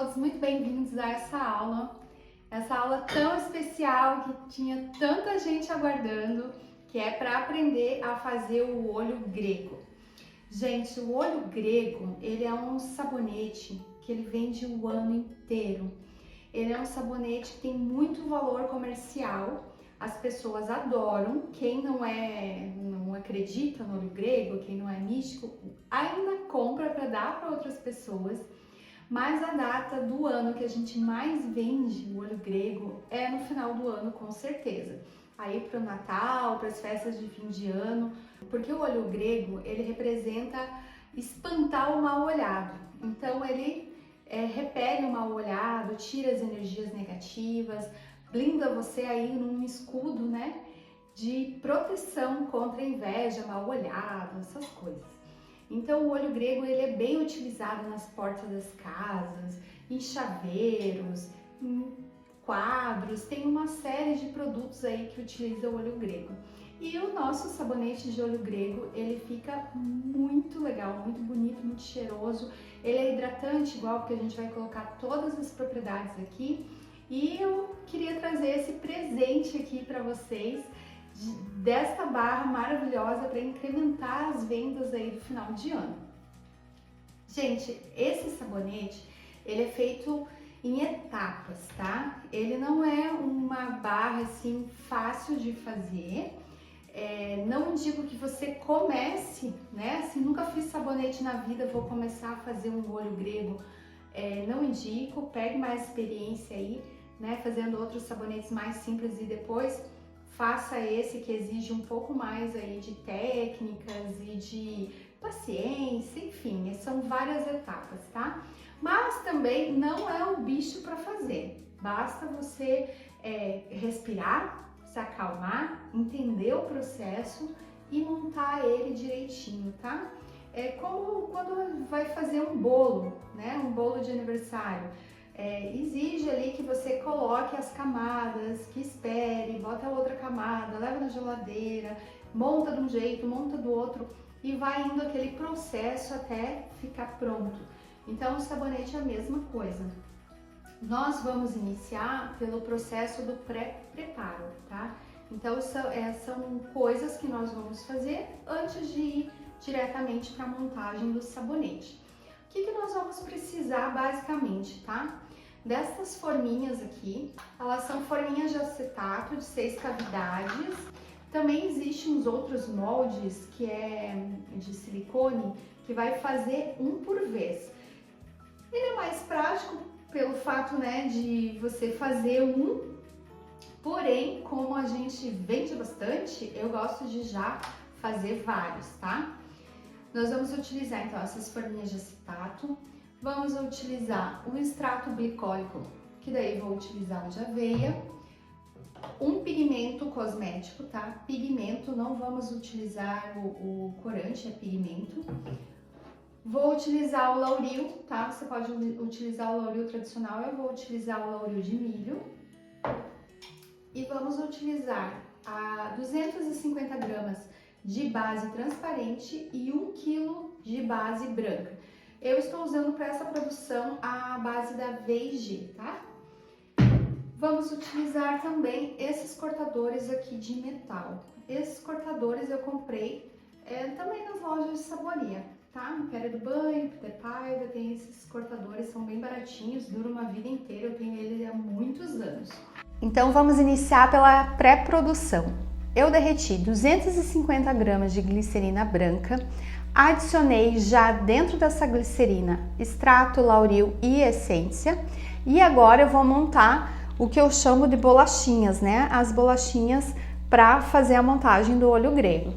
todos muito bem-vindos a essa aula tão especial que tinha tanta gente aguardando, que é para aprender a fazer o olho grego. Gente, o olho grego, ele é um sabonete que ele vende o ano inteiro. Ele é um sabonete que tem muito valor comercial, as pessoas adoram. Quem não acredita no olho grego, quem não é místico, ainda compra para dar para outras pessoas. Mas a data do ano que a gente mais vende o olho grego é no final do ano, com certeza. Aí para o Natal, para as festas de fim de ano, porque o olho grego, ele representa espantar o mal-olhado. Então ele repele o mal-olhado, tira as energias negativas, blinda você aí num escudo, né, de proteção contra a inveja, mal-olhado, essas coisas. Então o olho grego, ele é bem utilizado nas portas das casas, em chaveiros, em quadros, tem uma série de produtos aí que utiliza o olho grego. E o nosso sabonete de olho grego, ele fica muito legal, muito bonito, muito cheiroso. Ele é hidratante, igual, porque a gente vai colocar todas as propriedades aqui. E eu queria trazer esse presente aqui para vocês, desta barra maravilhosa para incrementar as vendas aí do final de ano. Gente, esse sabonete, ele é feito em etapas, tá? Ele não é uma barra assim fácil de fazer. Não digo que você comece, né? Se nunca fiz sabonete na vida, vou começar a fazer um olho grego. Não indico, pegue mais experiência aí, né? Fazendo outros sabonetes mais simples e depois faça esse que exige um pouco mais aí de técnicas e de paciência, enfim, são várias etapas, tá? Mas também não é um bicho para fazer, basta você respirar, se acalmar, entender o processo e montar ele direitinho, tá? É como quando vai fazer um bolo, né? Um bolo de aniversário. Exige ali que você coloque as camadas, que espere, bota a outra camada, leva na geladeira, monta de um jeito, monta do outro e vai indo aquele processo até ficar pronto. Então o sabonete é a mesma coisa. Nós vamos iniciar pelo processo do pré-preparo, tá? Então são coisas que nós vamos fazer antes de ir diretamente para a montagem do sabonete. O que nós vamos precisar basicamente, tá? Dessas forminhas aqui, elas são forminhas de acetato de 6 cavidades. Também existem uns outros moldes que é de silicone, que vai fazer um por vez. Ele é mais prático pelo fato, né, de você fazer um, porém, como a gente vende bastante, eu gosto de já fazer vários, tá? Nós vamos utilizar então essas forminhas de acetato, vamos utilizar um extrato glicólico, que daí vou utilizar o de aveia, um pigmento cosmético, tá? Pigmento, não vamos utilizar o corante, é pigmento. Vou utilizar o lauril, tá? Você pode utilizar o lauril tradicional, eu vou utilizar o lauril de milho. E vamos utilizar 250 gramas de base transparente e 1 kg de base branca. Eu estou usando para essa produção a base da V&G, tá? Vamos utilizar também esses cortadores aqui de metal. Esses cortadores eu comprei também nas lojas de sabonia, tá? No Quero do Banho, Peter Paiva, tem esses cortadores, são bem baratinhos, duram uma vida inteira, eu tenho ele há muitos anos. Então vamos iniciar pela pré-produção. Eu derreti 250 gramas de glicerina branca, adicionei já dentro dessa glicerina extrato, lauril e essência e agora eu vou montar o que eu chamo de bolachinhas, né? As bolachinhas para fazer a montagem do olho grego.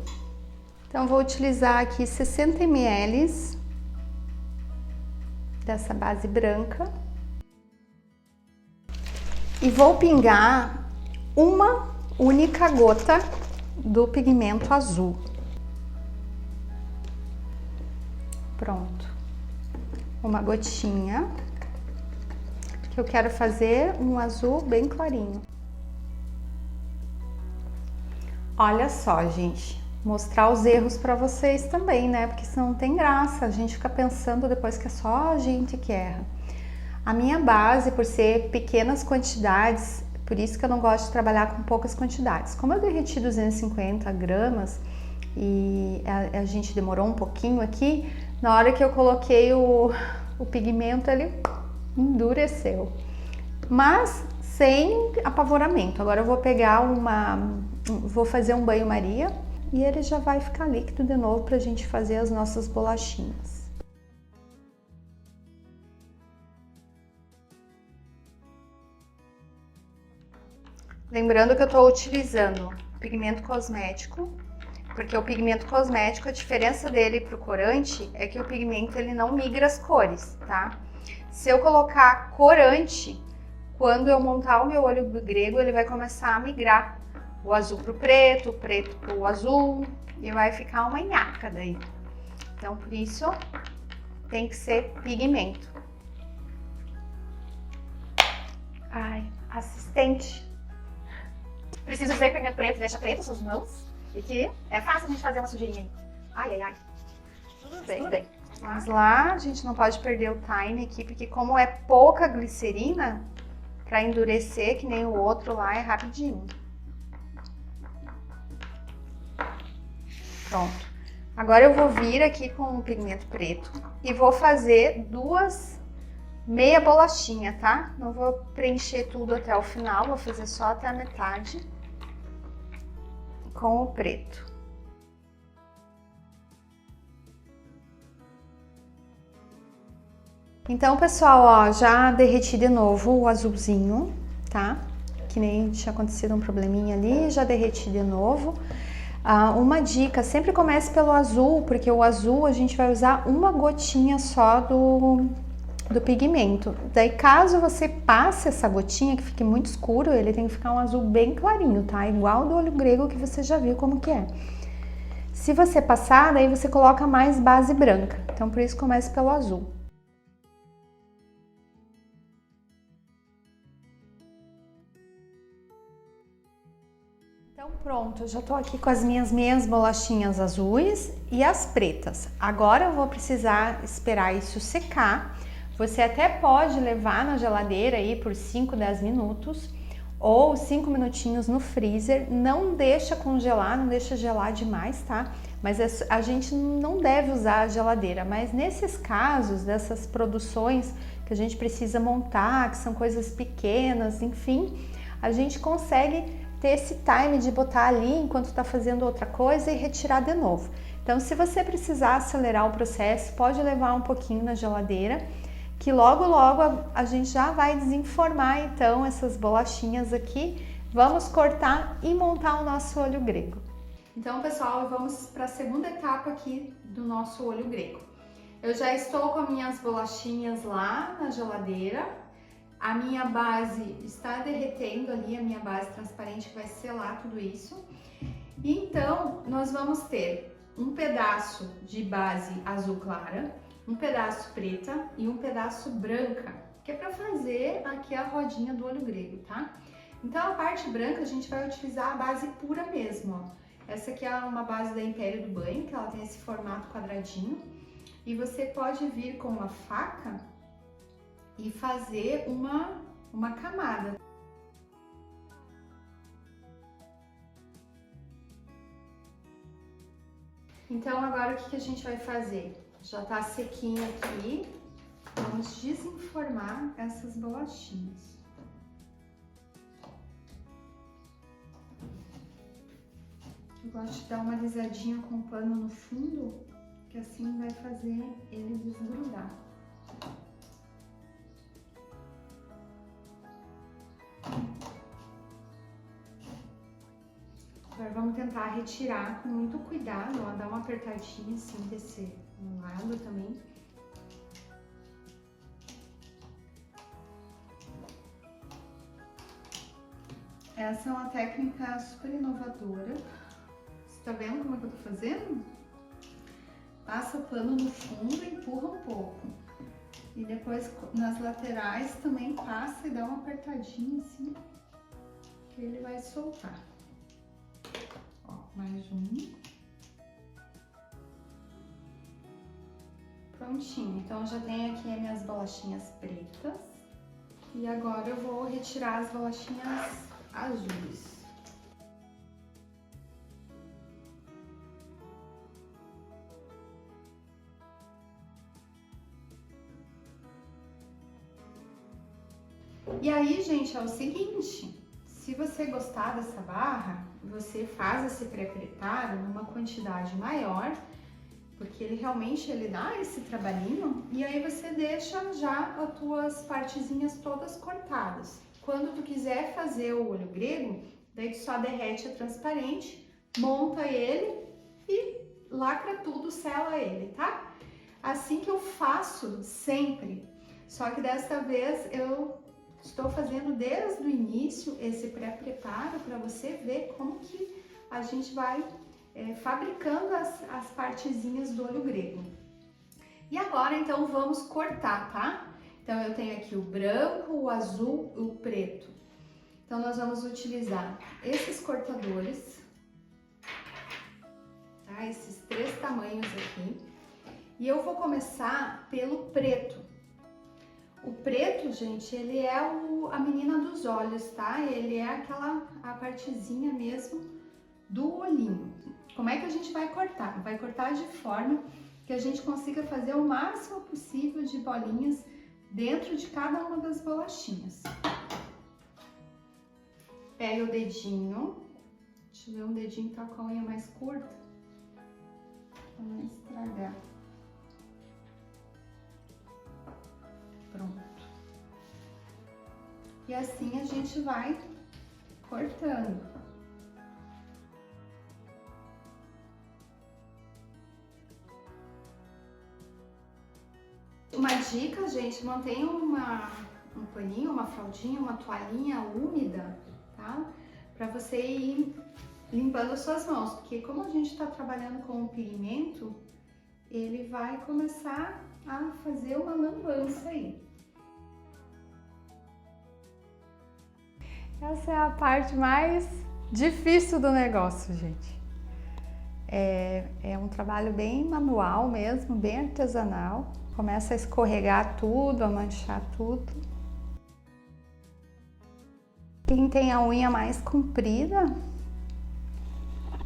Então vou utilizar aqui 60 ml dessa base branca e vou pingar uma única gota do pigmento azul. Pronto. Uma gotinha, que eu quero fazer um azul bem clarinho. Olha só, gente, mostrar os erros para vocês também, né? Porque senão não tem graça, a gente fica pensando depois que é só a gente que erra. A minha base, por ser pequenas quantidades, por isso que eu não gosto de trabalhar com poucas quantidades. Como eu derreti 250 gramas e a gente demorou um pouquinho aqui, na hora que eu coloquei o pigmento, ele endureceu. Mas sem apavoramento. Agora eu vou pegar vou fazer um banho-maria e ele já vai ficar líquido de novo para a gente fazer as nossas bolachinhas. Lembrando que eu estou utilizando pigmento cosmético, porque o pigmento cosmético, a diferença dele para o corante é que o pigmento ele não migra as cores, tá? Se eu colocar corante, quando eu montar o meu olho grego, ele vai começar a migrar o azul para o preto para o azul, e vai ficar uma nhaca daí. Então, por isso, tem que ser pigmento. Ai, assistente. Preciso dizer que pigmento preto deixa preto suas mãos e que é fácil a gente fazer uma sujeirinha aí. Ai, ai, ai. Tudo bem. Mas lá a gente não pode perder o time aqui, porque como é pouca glicerina, para endurecer, que nem o outro lá, é rapidinho. Pronto. Agora eu vou vir aqui com o pigmento preto e vou fazer meia bolachinha, tá? Não vou preencher tudo até o final, vou fazer só até a metade com o preto. Então, pessoal, ó, já derreti de novo o azulzinho, tá? Que nem tinha acontecido um probleminha ali, já derreti de novo. Uma dica, sempre comece pelo azul, porque o azul a gente vai usar uma gotinha só do pigmento. Daí, caso você passe essa gotinha, que fique muito escuro, ele tem que ficar um azul bem clarinho, tá? Igual do olho grego que você já viu como que é. Se você passar, daí você coloca mais base branca. Então, por isso, comece pelo azul. Então pronto, eu já tô aqui com as minhas meias bolachinhas azuis e as pretas. Agora eu vou precisar esperar isso secar. Você até pode levar na geladeira aí por 5, 10 minutos ou 5 minutinhos no freezer. Não deixa congelar, não deixa gelar demais, tá? Mas a gente não deve usar a geladeira, mas nesses casos, dessas produções que a gente precisa montar, que são coisas pequenas, enfim, a gente consegue ter esse time de botar ali enquanto está fazendo outra coisa e retirar de novo. Então, se você precisar acelerar o processo, pode levar um pouquinho na geladeira, que logo a gente já vai desenformar então essas bolachinhas aqui. Vamos cortar e montar o nosso olho grego. Então, pessoal, vamos para a segunda etapa aqui do nosso olho grego. Eu já estou com as minhas bolachinhas lá na geladeira. A minha base está derretendo ali, a minha base transparente que vai selar tudo isso. E então, nós vamos ter um pedaço de base azul clara, um pedaço preta e um pedaço branca, que é para fazer aqui a rodinha do olho grego, tá? Então, a parte branca a gente vai utilizar a base pura mesmo, ó. Essa aqui é uma base da Império do Banho, que ela tem esse formato quadradinho. E você pode vir com uma faca e fazer uma camada. Então, agora o que a gente vai fazer? Já tá sequinho aqui, vamos desenformar essas bolachinhas. Eu gosto de dar uma alisadinha com o pano no fundo, que assim vai fazer ele desgrudar. Agora vamos tentar retirar com muito cuidado, ó, dar uma apertadinha assim desse lado também. Essa é uma técnica super inovadora. Você tá vendo como é que eu tô fazendo? Passa o pano no fundo e empurra um pouco. E depois nas laterais também passa e dá uma apertadinha assim, que ele vai soltar. Ó, mais um. Prontinho. Então, já tenho aqui as minhas bolachinhas pretas. E agora eu vou retirar as bolachinhas azuis. E aí, gente, é o seguinte, se você gostar dessa barra, você faz esse pré-preparo numa quantidade maior, porque ele realmente dá esse trabalhinho, e aí você deixa já as tuas partezinhas todas cortadas. Quando tu quiser fazer o olho grego, daí tu só derrete a transparente, monta ele e lacra tudo, sela ele, tá? Assim que eu faço sempre, só que desta vez eu estou fazendo desde o início esse pré-preparo para você ver como que a gente vai fabricando as partezinhas do olho grego. E agora então vamos cortar, tá? Então eu tenho aqui o branco, o azul e o preto. Então nós vamos utilizar esses cortadores, tá? Esses 3 tamanhos aqui. E eu vou começar pelo preto. O preto, gente, ele é a menina dos olhos, tá? Ele é a partezinha mesmo do olhinho. Como é que a gente vai cortar? Vai cortar de forma que a gente consiga fazer o máximo possível de bolinhas dentro de cada uma das bolachinhas. Pega o dedinho, deixa eu ver, um dedinho tá com a unha mais curta, pra não estragar. Pronto. E assim a gente vai cortando. Uma dica, gente, mantenha um paninho, uma fraldinha, uma toalhinha úmida, tá? Pra você ir limpando as suas mãos, porque como a gente tá trabalhando com o pigmento, ele vai começar a fazer uma lambança aí. Essa é a parte mais difícil do negócio, gente. É um trabalho bem manual mesmo, bem artesanal. Começa a escorregar tudo, a manchar tudo. Quem tem a unha mais comprida,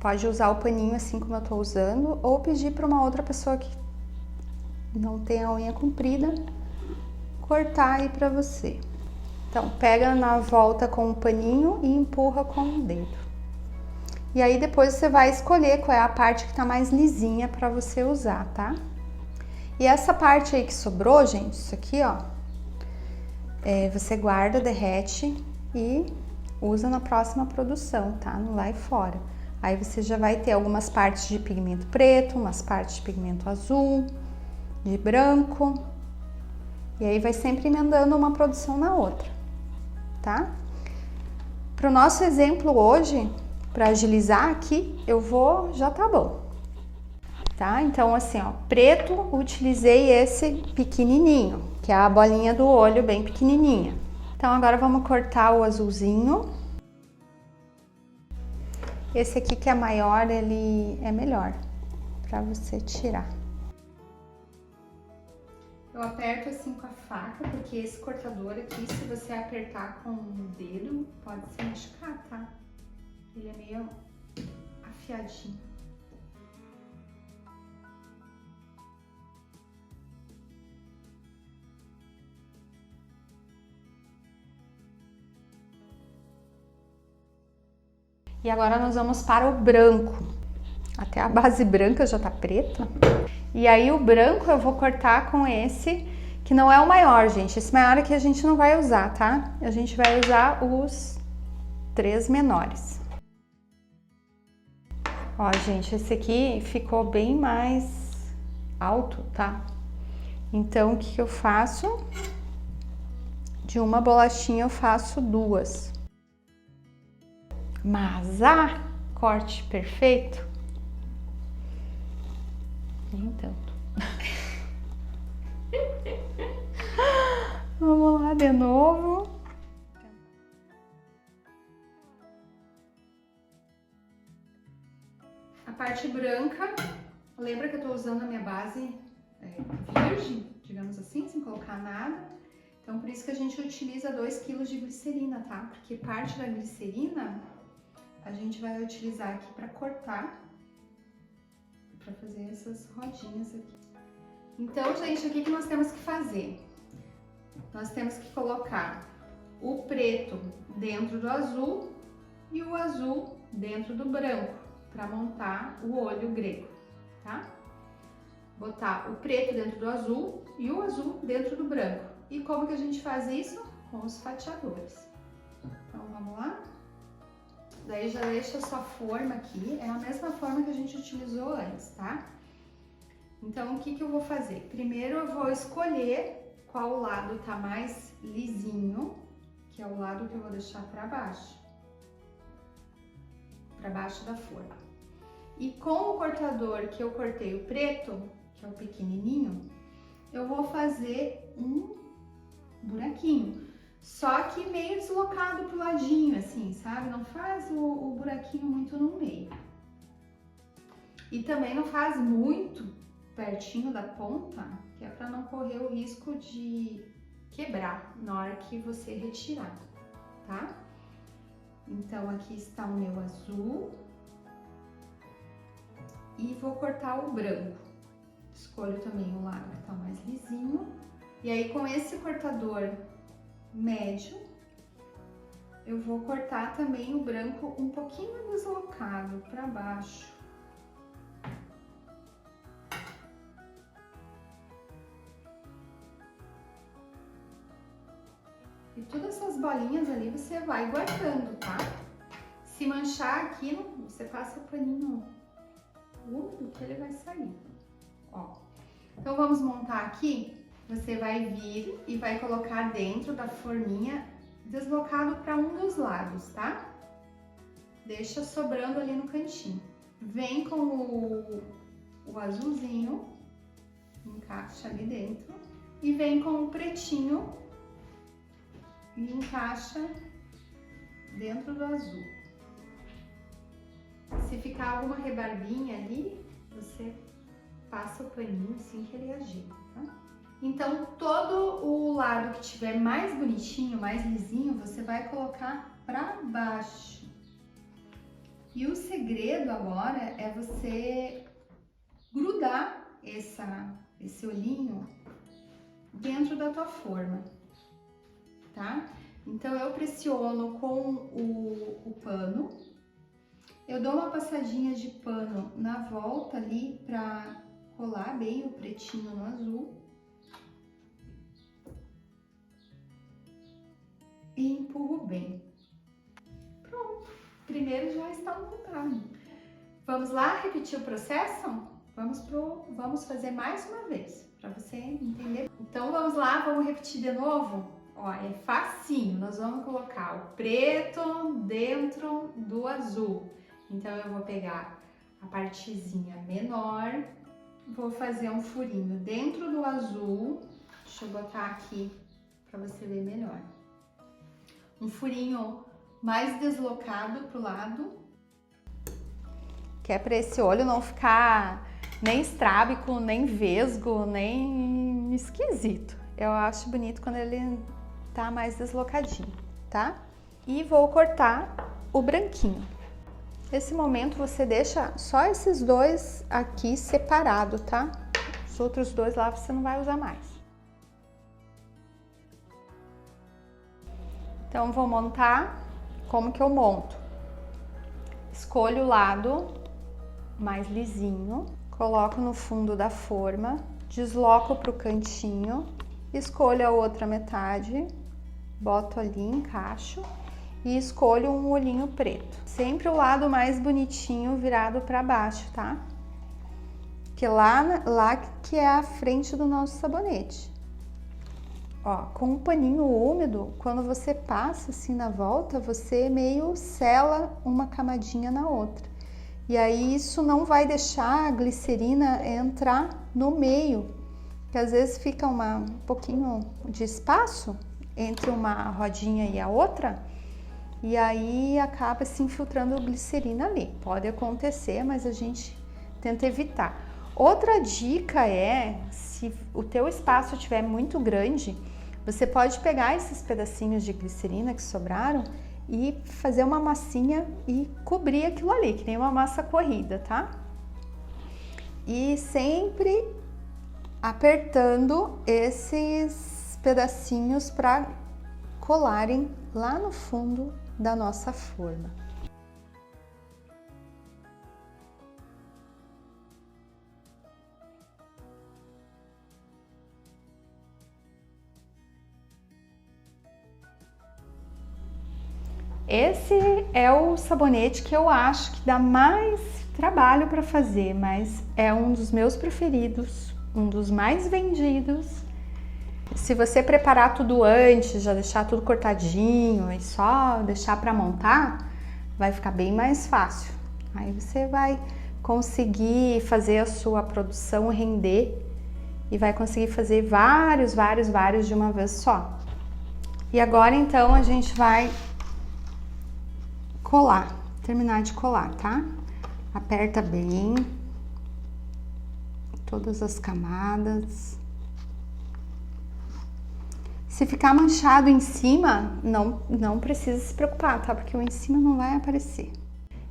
pode usar o paninho assim como eu tô usando, ou pedir para uma outra pessoa que não tem a unha comprida, cortar aí pra você. Então, pega na volta com o paninho e empurra com o dedo. E aí depois você vai escolher qual é a parte que tá mais lisinha pra você usar, tá? E essa parte aí que sobrou, gente, isso aqui, ó, você guarda, derrete e usa na próxima produção, tá? Não vai fora. Aí você já vai ter algumas partes de pigmento preto, umas partes de pigmento azul, de branco. E aí vai sempre emendando uma produção na outra, tá? Para o nosso exemplo hoje, para agilizar aqui, já tá bom. Tá? Então assim, ó, preto, utilizei esse pequenininho, que é a bolinha do olho bem pequenininha. Então agora vamos cortar o azulzinho. Esse aqui que é maior, ele é melhor para você tirar. Eu aperto assim com a faca, porque esse cortador aqui, se você apertar com o dedo, pode se machucar, tá? Ele é meio afiadinho. E agora nós vamos para o branco. Até a base branca já tá preta. E aí o branco eu vou cortar com esse, que não é o maior, gente. Esse maior aqui a gente não vai usar, tá? A gente vai usar os 3 menores. Ó, gente, esse aqui ficou bem mais alto, tá? Então, o que eu faço? De uma bolachinha eu faço 2. Mas, corte perfeito? Nem tanto. Vamos lá de novo. A parte branca, lembra que eu tô usando a minha base virgem, digamos assim, sem colocar nada. Então, por isso que a gente utiliza 2 kg de glicerina, tá? Porque parte da glicerina a gente vai utilizar aqui para cortar, para fazer essas rodinhas aqui. Então, gente, o que nós temos que fazer? Nós temos que colocar o preto dentro do azul e o azul dentro do branco, para montar o olho grego, tá? Botar o preto dentro do azul e o azul dentro do branco. E como que a gente faz isso? Com os fatiadores. Então, vamos lá? Daí já deixa a sua forma aqui, é a mesma forma que a gente utilizou antes, tá? Então, o que eu vou fazer? Primeiro eu vou escolher qual lado tá mais lisinho, que é o lado que eu vou deixar para baixo da forma. E com o cortador que eu cortei o preto, que é o pequenininho, eu vou fazer um buraquinho, só que meio deslocado pro ladinho, assim, sabe? Não faz o buraquinho muito no meio. E também não faz muito pertinho da ponta, que é para não correr o risco de quebrar na hora que você retirar, tá? Então, aqui está o meu azul e vou cortar o branco. Escolho também o lado que tá mais lisinho. E aí, com esse cortador médio, eu vou cortar também o branco um pouquinho deslocado para baixo. E todas essas bolinhas ali você vai guardando, tá? Se manchar aqui, você passa o paninho úmido que ele vai sair. Ó. Então, vamos montar aqui. Você vai vir e vai colocar dentro da forminha, deslocado para um dos lados, tá? Deixa sobrando ali no cantinho. Vem com o azulzinho, encaixa ali dentro. E vem com o pretinho e encaixa dentro do azul. Se ficar alguma rebarbinha ali, você passa o paninho assim que ele ajeita, tá? Então, todo o lado que tiver mais bonitinho, mais lisinho, você vai colocar pra baixo. E o segredo agora é você grudar esse olhinho dentro da tua forma, tá? Então, eu pressiono com o pano, eu dou uma passadinha de pano na volta ali pra colar bem o pretinho no azul. E empurro bem. Pronto, primeiro já está montado. Vamos lá repetir o processo? Vamos fazer mais uma vez, para você entender. Então vamos lá, vamos repetir de novo? Ó, é facinho, nós vamos colocar o preto dentro do azul. Então eu vou pegar a partezinha menor, vou fazer um furinho dentro do azul. Deixa eu botar aqui para você ver melhor. Um furinho mais deslocado pro lado, que é para esse olho não ficar nem estrábico, nem vesgo, nem esquisito. Eu acho bonito quando ele tá mais deslocadinho, tá? E vou cortar o branquinho. Nesse momento você deixa só esses dois aqui separado, tá? Os outros dois lá você não vai usar mais. Então, vou montar. Como que eu monto? Escolho o lado mais lisinho, coloco no fundo da forma, desloco para o cantinho, escolho a outra metade, boto ali, encaixo e escolho um olhinho preto. Sempre o lado mais bonitinho virado para baixo, tá? Que lá que é a frente do nosso sabonete. Ó, com um paninho úmido, quando você passa assim na volta, você meio sela uma camadinha na outra. E aí isso não vai deixar a glicerina entrar no meio, que às vezes fica um pouquinho de espaço entre uma rodinha e a outra, e aí acaba se infiltrando glicerina ali. Pode acontecer, mas a gente tenta evitar. Outra dica é, se o teu espaço estiver muito grande, Você pode pegar esses pedacinhos de glicerina que sobraram e fazer uma massinha e cobrir aquilo ali, que nem uma massa corrida, tá? E sempre apertando esses pedacinhos para colarem lá no fundo da nossa forma. Esse é o sabonete que eu acho que dá mais trabalho para fazer, mas é um dos meus preferidos, um dos mais vendidos. Se você preparar tudo antes, já deixar tudo cortadinho e só deixar para montar, vai ficar bem mais fácil. Aí você vai conseguir fazer a sua produção render e vai conseguir fazer vários de uma vez só. E agora então a gente vai colar, terminar de colar, tá? Aperta bem todas as camadas. Se ficar manchado em cima, não precisa se preocupar, tá? Porque o em cima não vai aparecer.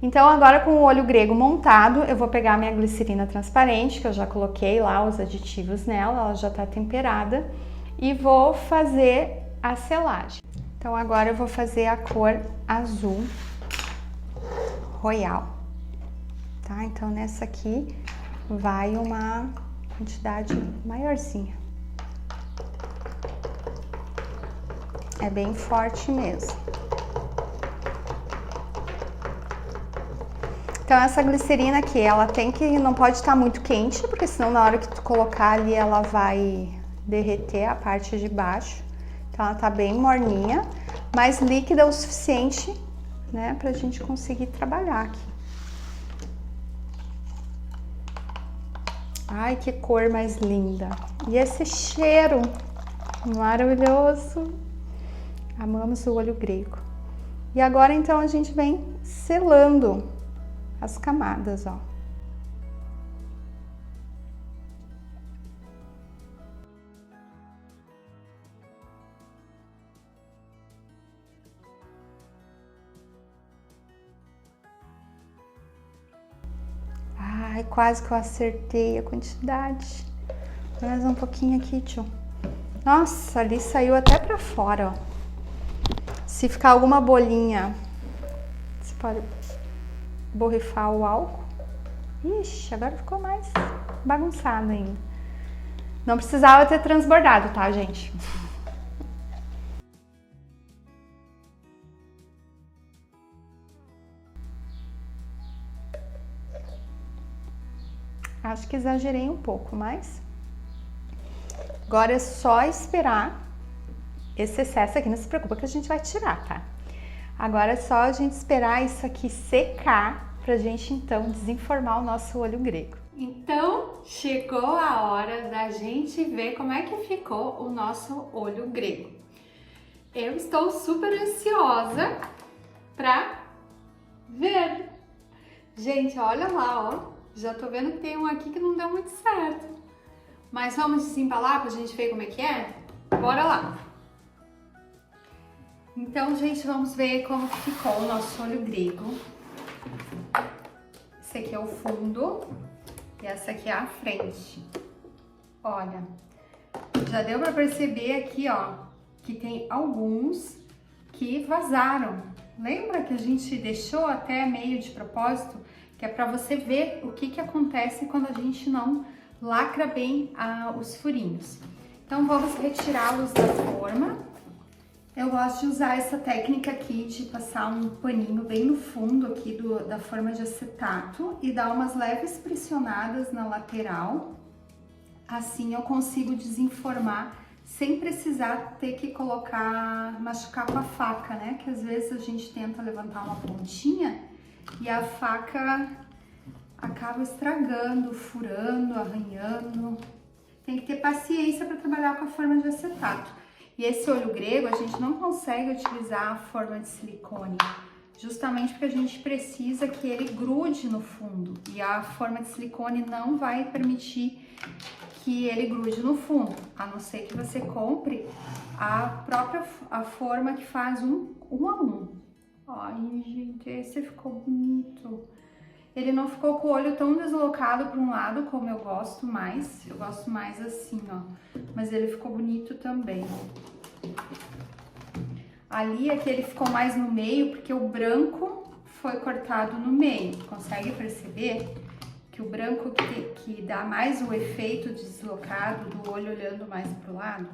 Então agora com o olho grego montado, eu vou pegar minha glicerina transparente, que eu já coloquei lá os aditivos nela, ela já tá temperada, e vou fazer a selagem. Então agora eu vou fazer a cor azul royal, tá? Então nessa aqui vai uma quantidade maiorzinha. É bem forte mesmo. Então essa glicerina aqui, ela não pode estar muito quente, porque senão na hora que tu colocar ali ela vai derreter a parte de baixo. Então ela tá bem morninha, mas líquida o suficiente, né, pra gente conseguir trabalhar aqui. Ai, que cor mais linda! E esse cheiro maravilhoso! Amamos o olho grego. E agora então a gente vem selando as camadas, ó. Ai, quase que eu acertei a quantidade. Mais um pouquinho aqui, tio. Nossa, ali saiu até pra fora, ó. Se ficar alguma bolinha, você pode borrifar o álcool. Ixi, agora ficou mais bagunçado ainda. Não precisava ter transbordado, tá, gente? Acho que exagerei um pouco, mas agora é só esperar esse excesso aqui. Não se preocupa que a gente vai tirar, tá? Agora é só a gente esperar isso aqui secar pra gente então desenformar o nosso olho grego. Então chegou a hora da gente ver como é que ficou o nosso olho grego. Eu estou super ansiosa pra ver. Gente, olha lá, ó. Já tô vendo que tem um aqui que não deu muito certo. Mas vamos desempalar pra gente ver como é que é? Bora lá! Então, gente, vamos ver como ficou o nosso olho grego. Esse aqui é o fundo e essa aqui é a frente. Olha, já deu pra perceber aqui, ó, que tem alguns que vazaram. Lembra que a gente deixou até meio de propósito? Que é para você ver o que acontece quando a gente não lacra bem os furinhos. Então vamos retirá-los da forma. Eu gosto de usar essa técnica aqui de passar um paninho bem no fundo aqui da forma de acetato e dar umas leves pressionadas na lateral. Assim eu consigo desenformar sem precisar ter que machucar com a faca, né? Que às vezes a gente tenta levantar uma pontinha e a faca acaba estragando, furando, arranhando. Tem que ter paciência para trabalhar com a forma de acetato. E esse olho grego a gente não consegue utilizar a forma de silicone, justamente porque a gente precisa que ele grude no fundo. E a forma de silicone não vai permitir que ele grude no fundo, a não ser que você compre a forma que faz um a um. Ai, gente, esse ficou bonito. Ele não ficou com o olho tão deslocado para um lado como eu gosto mais. Eu gosto mais assim, ó. Mas ele ficou bonito também. Ali é que ele ficou mais no meio, porque o branco foi cortado no meio. Consegue perceber? Que o branco que dá mais o efeito deslocado do olho olhando mais para o lado.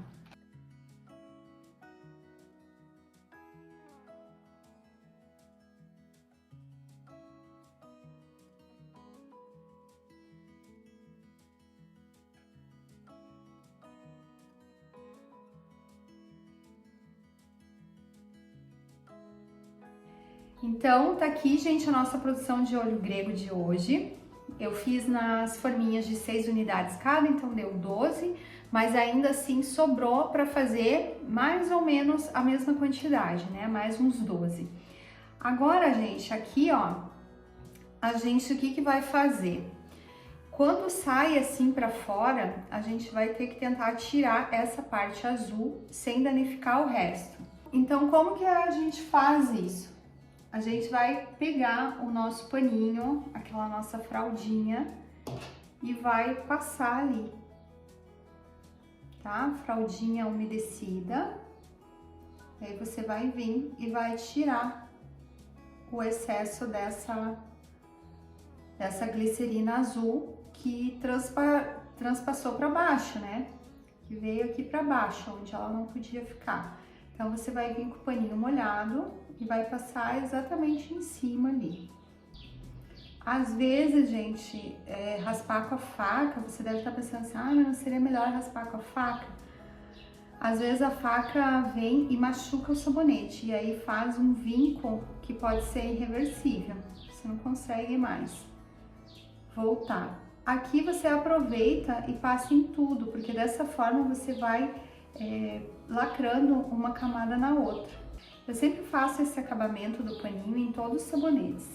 Então, tá aqui, gente, a nossa produção de olho grego de hoje. Eu fiz nas forminhas de 6 unidades cada, então deu 12, mas ainda assim sobrou para fazer mais ou menos a mesma quantidade, né? Mais uns 12. Agora, gente, aqui, ó, o que vai fazer? Quando sai assim para fora, a gente vai ter que tentar tirar essa parte azul sem danificar o resto. Então, como que a gente faz isso? A gente vai pegar o nosso paninho, aquela nossa fraldinha, e vai passar ali, tá? Fraldinha umedecida. Aí você vai vir e vai tirar o excesso dessa glicerina azul que transpassou para baixo, né? Que veio aqui para baixo, onde ela não podia ficar. Então, você vai vir com o paninho molhado e vai passar exatamente em cima ali. Às vezes, gente, raspar com a faca, você deve estar pensando assim, ah, mas não seria melhor raspar com a faca? Às vezes a faca vem e machuca o sabonete, e aí faz um vinco que pode ser irreversível. Você não consegue mais voltar. Aqui você aproveita e passa em tudo, porque dessa forma você vai lacrando uma camada na outra. Eu sempre faço esse acabamento do paninho em todos os sabonetes,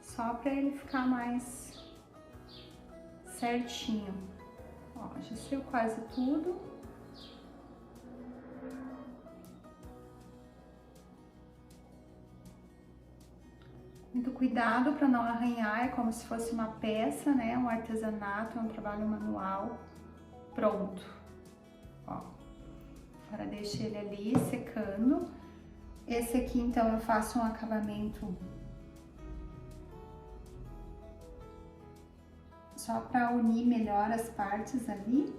só para ele ficar mais certinho. Ó, já saiu quase tudo. Muito cuidado para não arranhar, é como se fosse uma peça, né? Um artesanato, um trabalho manual. Pronto. Ó, agora deixa ele ali secando. Esse aqui, então, eu faço um acabamento só para unir melhor as partes ali.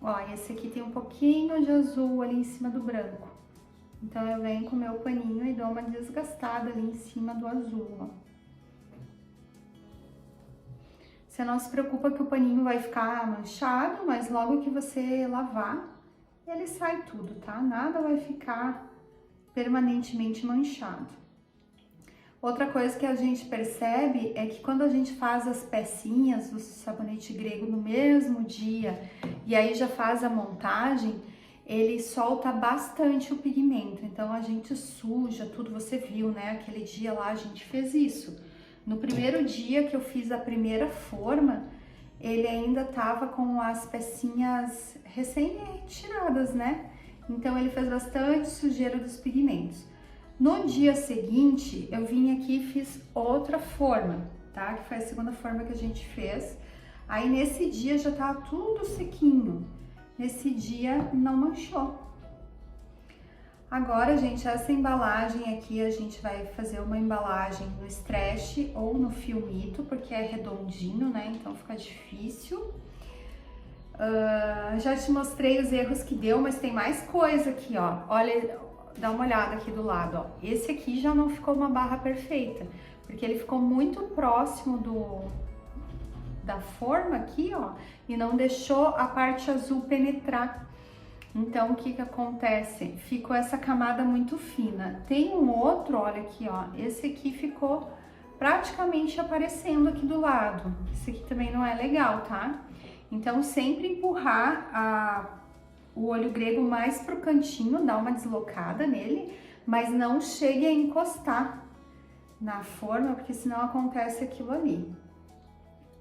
Ó, esse aqui tem um pouquinho de azul ali em cima do branco. Então, eu venho com o meu paninho e dou uma desgastada ali em cima do azul, ó. Você não se preocupa que o paninho vai ficar manchado, mas logo que você lavar, ele sai tudo, tá? Nada vai ficar permanentemente manchado. Outra coisa que a gente percebe é que quando a gente faz as pecinhas do sabonete grego no mesmo dia e aí já faz a montagem, ele solta bastante o pigmento. Então a gente suja tudo, você viu, né? Aquele dia lá a gente fez isso. No primeiro dia que eu fiz a primeira forma, ele ainda tava com as pecinhas recém-retiradas, né? Então ele fez bastante sujeira dos pigmentos. No dia seguinte, eu vim aqui e fiz outra forma, tá? Que foi a segunda forma que a gente fez. Aí nesse dia já tava tudo sequinho. Nesse dia não manchou. Agora, gente, essa embalagem aqui, a gente vai fazer uma embalagem no stretch ou no filmito, porque é redondinho, né? Então fica difícil. Já te mostrei os erros que deu, mas tem mais coisa aqui, ó. Olha, dá uma olhada aqui do lado, ó. Esse aqui já não ficou uma barra perfeita, porque ele ficou muito próximo da forma aqui, ó, e não deixou a parte azul penetrar. Então, o que que acontece? Ficou essa camada muito fina. Tem um outro, olha aqui, ó, esse aqui ficou praticamente aparecendo aqui do lado. Esse aqui também não é legal, tá? Então, sempre empurrar o olho grego mais pro cantinho, dar uma deslocada nele, mas não chegue a encostar na forma, porque senão acontece aquilo ali.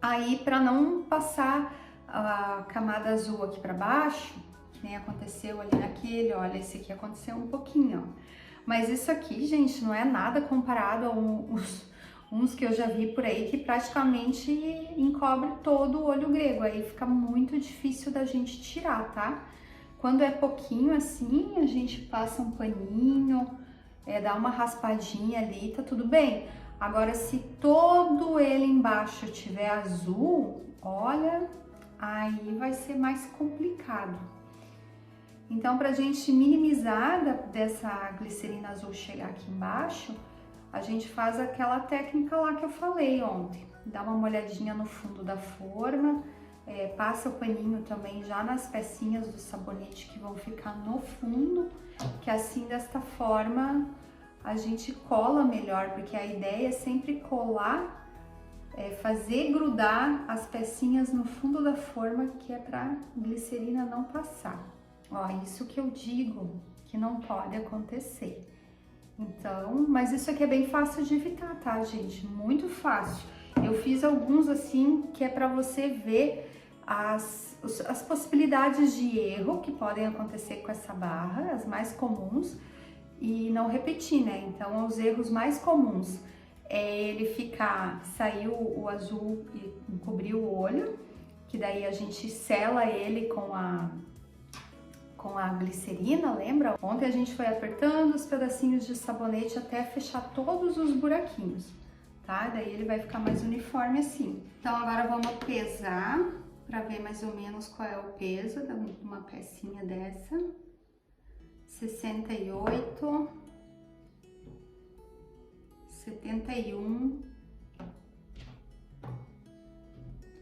Aí, para não passar a camada azul aqui para baixo, que nem aconteceu ali naquele, olha, esse aqui aconteceu um pouquinho, ó. Mas isso aqui, gente, não é nada comparado a uns que eu já vi por aí que praticamente encobre todo o olho grego. Aí fica muito difícil da gente tirar, tá? Quando é pouquinho assim, a gente passa um paninho, dá uma raspadinha ali, tá tudo bem. Agora, se todo ele embaixo tiver azul, olha, aí vai ser mais complicado. Então, pra gente minimizar dessa glicerina azul chegar aqui embaixo, a gente faz aquela técnica lá que eu falei ontem. Dá uma molhadinha no fundo da forma, passa o paninho também já nas pecinhas do sabonete que vão ficar no fundo, que assim, desta forma, a gente cola melhor, porque a ideia é sempre colar, fazer grudar as pecinhas no fundo da forma, que é pra glicerina não passar. Ó, isso que eu digo que não pode acontecer. Então, mas isso aqui é bem fácil de evitar, tá, gente? Muito fácil. Eu fiz alguns assim, que é pra você ver as possibilidades de erro que podem acontecer com essa barra, as mais comuns, e não repetir, né? Então, os erros mais comuns é ele saiu o azul e encobriu o olho, que daí a gente sela ele com a glicerina, lembra? Ontem a gente foi apertando os pedacinhos de sabonete até fechar todos os buraquinhos, tá? Daí ele vai ficar mais uniforme assim. Então agora vamos pesar para ver mais ou menos qual é o peso de uma pecinha dessa. 68, 71,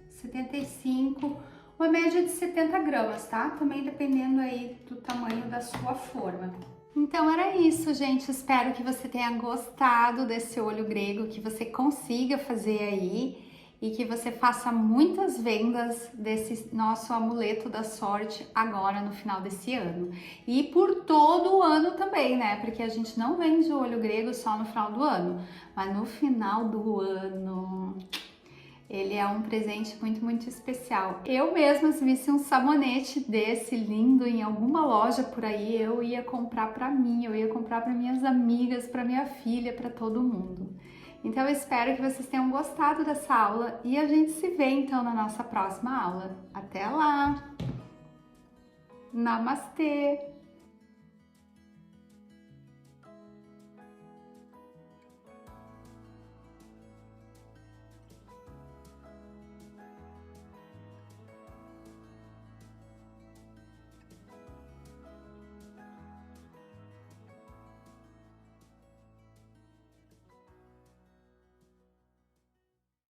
75, uma média de 70 gramas, tá? Também dependendo aí do tamanho da sua forma. Então era isso, gente. Espero que você tenha gostado desse olho grego, que você consiga fazer aí e que você faça muitas vendas desse nosso amuleto da sorte agora no final desse ano. E por todo o ano também, né? Porque a gente não vende o olho grego só no final do ano, mas no final do ano ele é um presente muito, muito especial. Eu mesma, se visse um sabonete desse lindo em alguma loja por aí, eu ia comprar para mim, eu ia comprar para minhas amigas, para minha filha, para todo mundo. Então eu espero que vocês tenham gostado dessa aula e a gente se vê então na nossa próxima aula. Até lá! Namastê!